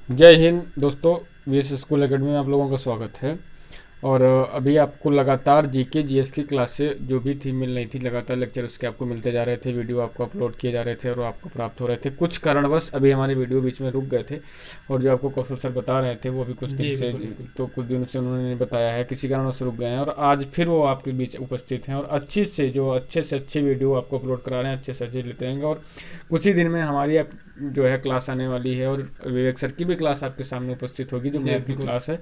जय हिंद दोस्तों। VS school academy में आप लोगों का स्वागत है। और अभी आपको लगातार जीके जीएस की क्लासें जो भी थी मिल रही थी, लगातार लेक्चर उसके आपको मिलते जा रहे थे, वीडियो आपको अपलोड किए जा रहे थे और आपको प्राप्त हो रहे थे। कुछ कारणवश अभी हमारे वीडियो बीच में रुक गए थे और जो आपको कौशल सर बता रहे थे वो भी कुछ दिन से, तो कुछ दिनों से उन्होंने बताया है, किसी कारणवश रुक गए हैं और आज फिर वो आपके बीच उपस्थित हैं और अच्छे से अच्छी वीडियो आपको अपलोड करा रहे हैं, अच्छे से अच्छे लेते रहेंगे। और कुछ ही दिन में हमारी जो है क्लास आने वाली है और विवेक सर की भी क्लास आपके सामने उपस्थित होगी, जो मैथ की क्लास है।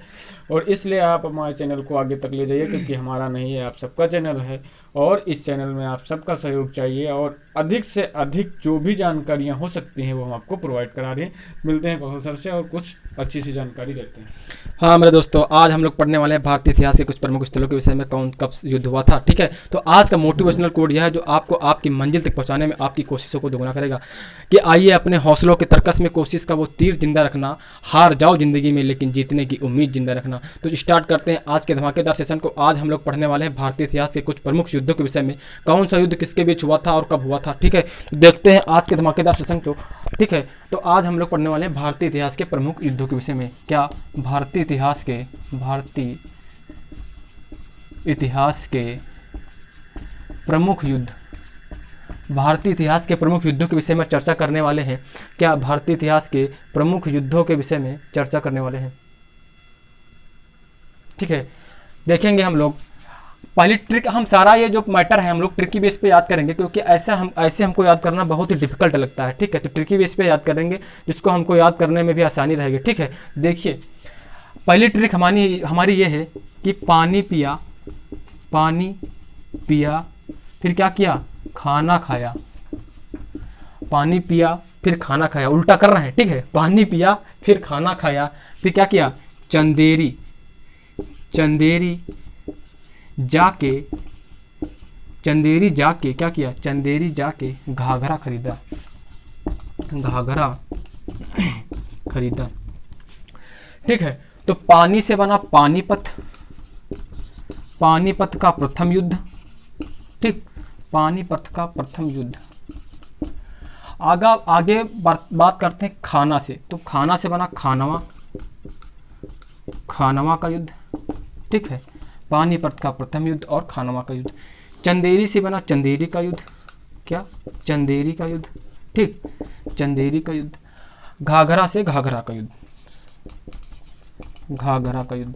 और इसलिए आप हमारे चैनल को आगे तक ले जाइए, क्योंकि हमारा नहीं है, आप सबका चैनल है और इस चैनल में आप सबका सहयोग चाहिए और अधिक से अधिक जो भी जानकारियां हो सकती हैं वो हम आपको प्रोवाइड करा रहे हैं। मिलते हैं कौशल सर से और कुछ अच्छी सी जानकारी देते हैं। हाँ मेरे दोस्तों, आज हम लोग पढ़ने वाले हैं भारतीय इतिहास के कुछ प्रमुख स्थलों के विषय में, कौन कब युद्ध हुआ था। ठीक है, तो आज का मोटिवेशनल कोड यह है जो आपको आपकी मंजिल तक पहुंचाने में आपकी कोशिशों को दोगुना करेगा कि आइए अपने हौसलों के तरकस में कोशिश का वो तीर जिंदा रखना, हार जाओ जिंदगी में लेकिन जीतने की उम्मीद जिंदा रखना। तो स्टार्ट करते हैं आज के धमाकेदार सेशन को। आज हम लोग पढ़ने वाले हैं भारतीय इतिहास के कुछ प्रमुख युद्धों के विषय में, कौन सा युद्ध किसके बीच हुआ था और कब हुआ था। ठीक है, तो देखते हैं आज के धमाकेदार सेशन को। ठीक है, तो आज हम लोग पढ़ने वाले हैं भारतीय इतिहास के प्रमुख युद्धों के विषय में। क्या भारतीय इतिहास के प्रमुख युद्ध, भारतीय इतिहास के प्रमुख युद्धों के विषय में चर्चा करने वाले हैं। क्या भारतीय इतिहास के प्रमुख युद्धों के विषय में चर्चा करने वाले हैं। ठीक है, देखेंगे हम लोग पहली ट्रिक। हम सारा ये जो मैटर है हम लोग ट्रिकी बेस पे याद करेंगे, क्योंकि ऐसे हमको याद करना बहुत ही डिफिकल्ट लगता है। ठीक है, तो ट्रिकी बेस पे याद करेंगे जिसको हमको याद करने में भी आसानी रहेगी। ठीक है, देखिए पहली ट्रिक हमारी ये है कि पानी पिया फिर क्या किया, खाना खाया। पानी पिया फिर खाना खाया, उल्टा कर रहे हैं। ठीक है, पानी पिया फिर खाना खाया, फिर क्या किया, चंदेरी जाके क्या किया, चंदेरी जाके घाघरा खरीदा। ठीक है, तो पानी से बना पानीपत का प्रथम युद्ध। ठीक, पानीपत का प्रथम युद्ध। आगे बात करते हैं खाना से, तो खाना से बना खानवा का युद्ध। ठीक है, पानीपत का प्रथम युद्ध और खानवा का युद्ध। चंदेरी से बना चंदेरी का युद्ध। क्या, चंदेरी का युद्ध। ठीक, चंदेरी का युद्ध। घाघरा से घाघरा का युद्ध।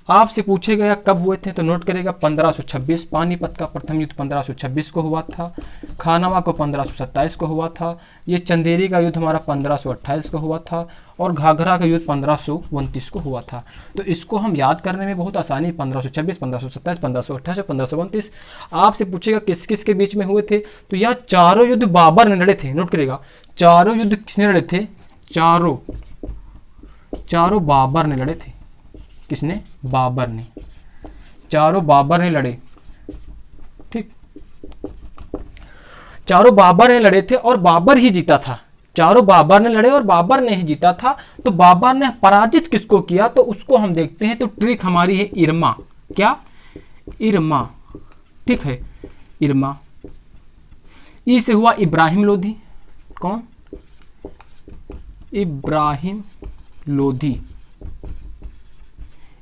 आपसे पूछे गया कब हुए थे, तो नोट करेगा 1526। पानीपत का प्रथम युद्ध 1526 को हुआ था, खानवा को 1527 को हुआ था, ये चंदेरी का युद्ध हमारा 1528 को हुआ था और घाघरा का युद्ध 1529 को हुआ था। तो इसको हम याद करने में बहुत आसानी, 1526, 1527, 1528 और 1529। आपसे पूछेगा किस किस के बीच में हुए थे, तो यह चारों युद्ध बाबर ने लड़े थे। नोट करेगा, चारों युद्ध किसने लड़े थे, चारों बाबर ने लड़े थे। किसने, बाबर ने। चारों बाबर ने लड़े। ठीक, चारों बाबर ने लड़े थे और बाबर ही जीता था। चारों बाबर ने लड़े और बाबर ने ही जीता था। तो बाबर ने पराजित किसको किया, तो उसको हम देखते हैं। तो ट्रिक हमारी है इरमा। क्या, इरमा। ठीक है, इरमा। ई से हुआ इब्राहिम लोधी। कौन, इब्राहिम लोधी।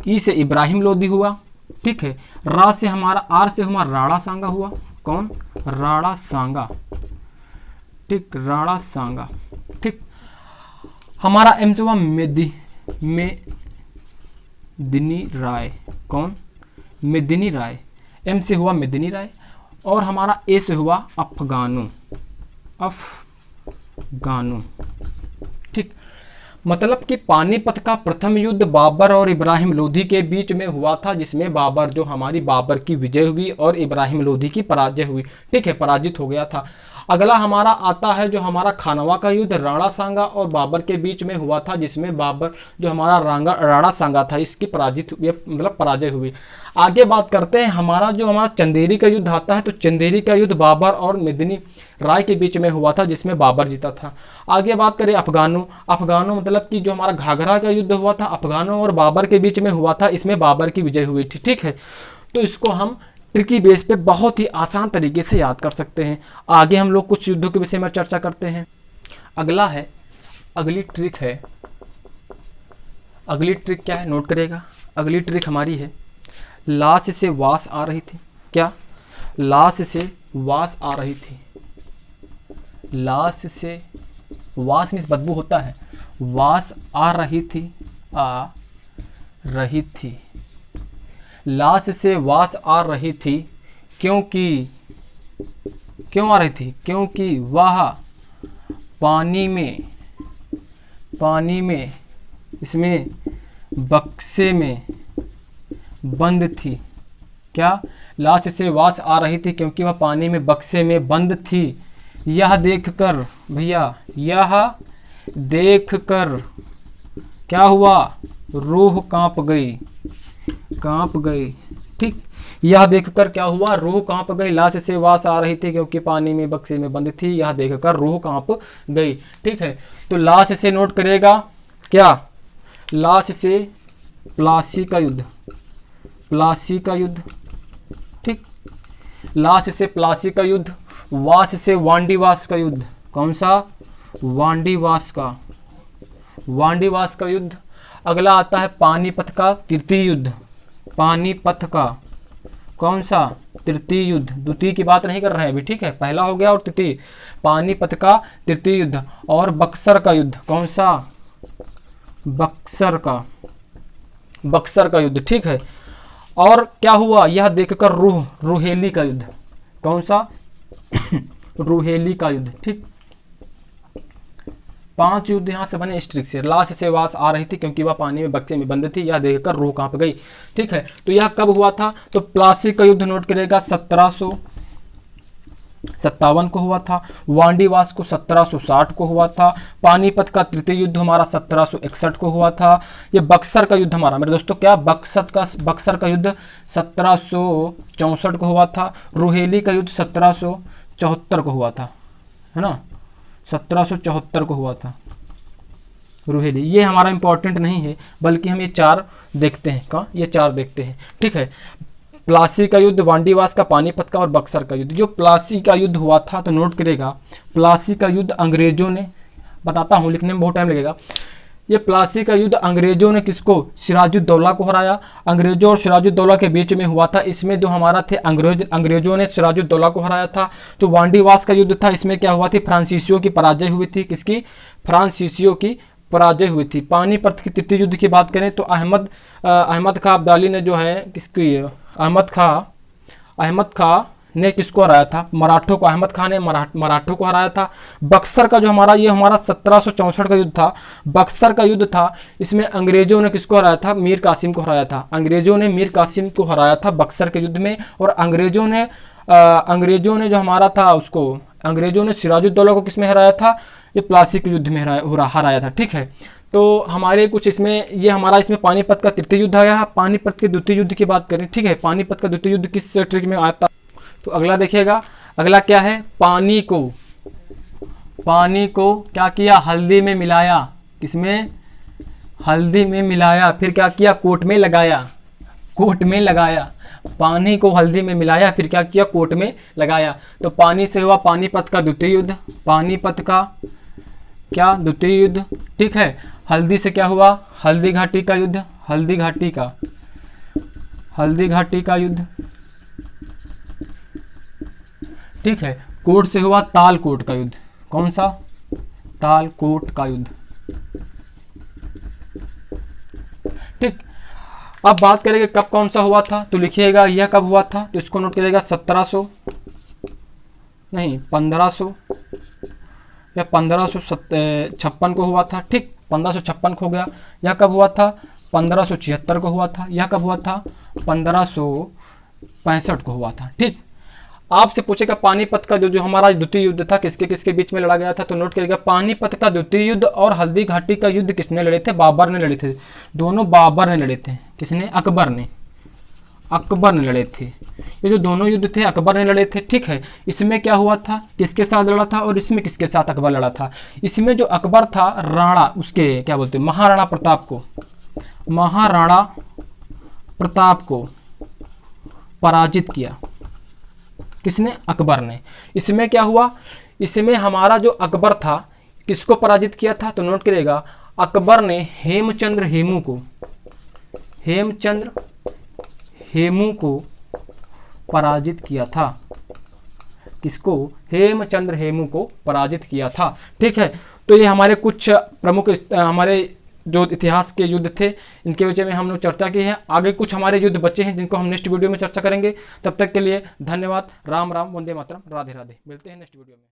ई से इब्राहिम लोधी हुआ। ठीक है, रा से हमारा, आर से हमारा राणा सांगा हुआ। कौन, राणा सांगा। ठीक, राणा सांगा। ठीक, हमारा एम से हुआ मेदिनी राय। कौन, मेदिनी राय। एम से हुआ मेदिनी राय और हमारा ए से हुआ अफगानो। ठीक, मतलब कि पानीपत का प्रथम युद्ध बाबर और इब्राहिम लोधी के बीच में हुआ था, जिसमें बाबर की विजय हुई और इब्राहिम लोधी की पराजय हुई। ठीक है, पराजित हो गया था। अगला हमारा आता है जो हमारा खानवा का युद्ध राणा सांगा और बाबर के बीच में हुआ था, जिसमें बाबर जो हमारा राणा सांगा था इसकी पराजय हुई। आगे बात करते हैं हमारा चंदेरी का युद्ध आता है। तो चंदेरी का युद्ध बाबर और मेदिनी राय के बीच में हुआ था, जिसमें बाबर जीता था। आगे बात करें अफगानो मतलब कि जो हमारा घाघरा का युद्ध हुआ था अफगानों और बाबर के बीच में हुआ था, इसमें बाबर की विजय हुई थी। ठीक है, तो इसको हम ट्रिकी बेस पे बहुत ही आसान तरीके से याद कर सकते हैं। आगे हम लोग कुछ युद्धों के विषय में चर्चा करते हैं। अगला है अगली ट्रिक है, अगली ट्रिक क्या है नोट करेगा। अगली ट्रिक हमारी है, लाश से वास आ रही थी। क्या? लाश से वास आ रही थी। लाश से वास मीन्स बदबू होता है, वास आ रही थी, आ रही थी। लाश से वास आ रही थी क्योंकि, क्यों आ रही थी? क्योंकि वह पानी में इसमें बक्से में बंद थी। क्या? लाश से वास आ रही थी क्योंकि वह पानी में बक्से में बंद थी। यह देखकर भैया, यह देखकर क्या हुआ? रूह कांप गई, कांप गई। ठीक, यह देखकर क्या हुआ? रूह कांप गई। लाश से वास आ रही थी क्योंकि पानी में बक्से में बंद थी, यह देखकर रूह कांप गई। ठीक है, तो लाश से नोट करेगा क्या? लाश से प्लासी का युद्ध, प्लासी का युद्ध। ठीक, लाश से प्लासी का युद्ध। वास से वांडीवास का युद्ध। कौन सा? वांडीवास का, वांडीवास का युद्ध। अगला आता है पानीपत का तृतीय युद्ध। पानीपत का कौन सा? तृतीय युद्ध। द्वितीय की बात नहीं कर रहे हैं अभी, ठीक है, पहला हो गया और तृतीय। पानीपत का तृतीय युद्ध। और बक्सर का युद्ध। कौन सा? बक्सर का, बक्सर का युद्ध। ठीक है, और क्या हुआ? यह देखकर रूह, रूहेली का युद्ध। कौन सा? रूहेली का युद्ध। ठीक, 5 युद्ध यहाँ से बने इस ट्रिक से। लाश से वास आ रही थी क्योंकि वह पानी में बक्से में बंद थी, यह देखकर रूह कांप गई। ठीक है, तो यह कब हुआ था? तो प्लासी का युद्ध नोट करेगा 1757 को हुआ था। वांडीवास को 1760 को हुआ था। पानीपत का तृतीय युद्ध हमारा 1761 को हुआ था। ये बक्सर का युद्ध हमारा मेरे दोस्तों क्या? बक्सर का युद्ध 1764 को हुआ था। रूहेली का युद्ध 1774 को हुआ था, है ना, 1774 को हुआ था रूहेली। ये हमारा इंपॉर्टेंट नहीं है, बल्कि हम ये 4 देखते हैं। कहाँ? ये 4 देखते हैं। ठीक है, प्लासी का युद्ध, वांडीवास का, पानीपत का और बक्सर का युद्ध। जो प्लासी का युद्ध हुआ था तो नोट करेगा, प्लासी का युद्ध अंग्रेजों ने, बताता हूँ लिखने में बहुत टाइम लगेगा। ये प्लासी का युद्ध अंग्रेजों ने किसको? सिराजुद्दौला को हराया। अंग्रेजों और सिराजुद्दौला के बीच में हुआ था। इसमें जो हमारा थे अंग्रेजों ने सिराजुद्दौला को हराया था। तो वांडीवास का युद्ध था, इसमें क्या हुआ थी? फ्रांसीसियों की पराजय हुई थी। किसकी? फ्रांसीसियों की पराजय हुई थी। पानीपत के तृतीय युद्ध की बात करें तो अहमद खां अब्दाली ने जो है किसकी, अहमद खां ने किसको हराया था? मराठों को। अहमद खां ने मराठों को हराया था। बक्सर का जो हमारा, ये हमारा 1764 का युद्ध था, बक्सर का युद्ध था। इसमें अंग्रेजों ने किसको हराया था? मीर कासिम को हराया था। अंग्रेजों ने मीर कासिम को हराया था बक्सर के युद्ध में। और अंग्रेजों ने जो हमारा था उसको, अंग्रेजों ने सिराजुद्दौला को किसमें हराया था? ये प्लासी के युद्ध में हराया था। ठीक है, तो हमारे कुछ इसमें, ये हमारा इसमें पानीपत का तृतीय युद्ध आया। पानीपत के द्वितीय युद्ध की बात करें, ठीक है, पानीपत का द्वितीय युद्ध किस ट्रिक में आता? तो अगला देखिएगा, अगला क्या है? पानी को क्या किया? हल्दी में मिलाया। किसमें? हल्दी में मिलाया। फिर क्या किया? कोट में लगाया, कोट में लगाया। पानी को हल्दी में मिलाया, फिर क्या किया? कोट में लगाया। तो पानी से हुआ पानीपत का द्वितीय युद्ध। पानीपत का क्या? द्वितीय युद्ध। ठीक है, हल्दी से क्या हुआ? हल्दी घाटी का युद्ध। हल्दी घाटी का युद्ध। ठीक है, कोट से हुआ तालकोट का युद्ध। कौन सा? तालकोट का युद्ध। ठीक, अब बात करेंगे कब कौन सा हुआ था, तो लिखिएगा यह कब हुआ था, तो इसको नोट करिएगा 1500 या 1556 को हुआ था। ठीक, 1556 को हो गया। यह कब हुआ था? 1576 को हुआ था। यह कब हुआ था? 1565 को हुआ था। ठीक, आपसे पूछेगा पानीपत का जो हमारा द्वितीय युद्ध था किसके किसके बीच में लड़ा गया था, तो नोट करिएगा पानीपत का द्वितीय युद्ध और हल्दी घाटी का युद्ध किसने लड़े थे? बाबर ने लड़े थे। दोनों बाबर ने लड़े थे। किसने? अकबर ने लड़े थे। ये जो दोनों युद्ध थे अकबर ने लड़े थे। ठीक है, इसमें क्या हुआ था? किसके साथ लड़ा था और इसमें किसके साथ अकबर लड़ा था? इसमें जो अकबर था, राणा, उसके क्या बोलते हैं, महाराणा प्रताप को पराजित किया। किसने? अकबर ने। इसमें क्या हुआ? इसमें हमारा जो अकबर था, किसको पराजित किया था? तो नोट करिएगा, अकबर ने हेमचंद्र हेमू को पराजित किया था। किसको? हेमचंद्र हेमू को पराजित किया था। ठीक है, तो ये हमारे कुछ प्रमुख हमारे जो इतिहास के युद्ध थे, इनके विषय में हम लोग चर्चा की है। आगे कुछ हमारे युद्ध बचे हैं जिनको हम नेक्स्ट वीडियो में चर्चा करेंगे। तब तक के लिए धन्यवाद। राम राम, वंदे मातरम, राधे राधे। मिलते हैं नेक्स्ट वीडियो में।